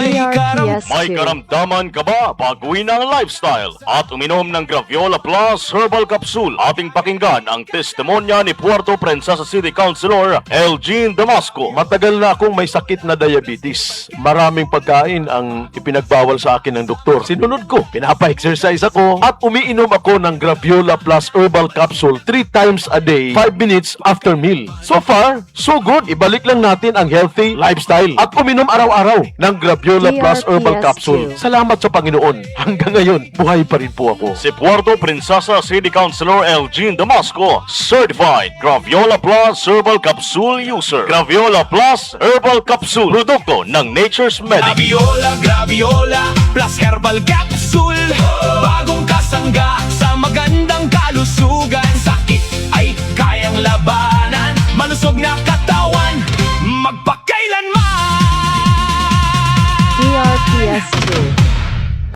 DRPS May karamdaman ka ba baguhin ang lifestyle at uminom ng Graviola Plus Herbal Capsule? Ating pakinggan ang testimonya ni Puerto Princesa City Councilor Elgin Damasco. Matagal na akong may sakit na diabetes. Maraming pagkain ang ipinagbawal sa akin ng doktor. Sinunod ko, pinapa-exercise ako at umiinom ako ng Graviola Plus Herbal Capsule 3 times a day, 5 minutes after meal. So far, so good. Ibalik lang natin ang healthy lifestyle at uminom araw-araw ng Graviola Plus Herbal Capsule. Salamat sa Panginoon. Hanggang ngayon, buhay pa rin po ako. Si Puerto Princesa City Councilor Elgin Damasco, Certified Graviola Plus Herbal Capsule User. Graviola Plus Herbal Capsule, produkto ng Nature's Medic. Graviola Plus Herbal Capsule. Bagong kasangga sa magandang kalusugan. Sakit ay kayang labanan, malusog na katawan, magpakailanman. DRPS 2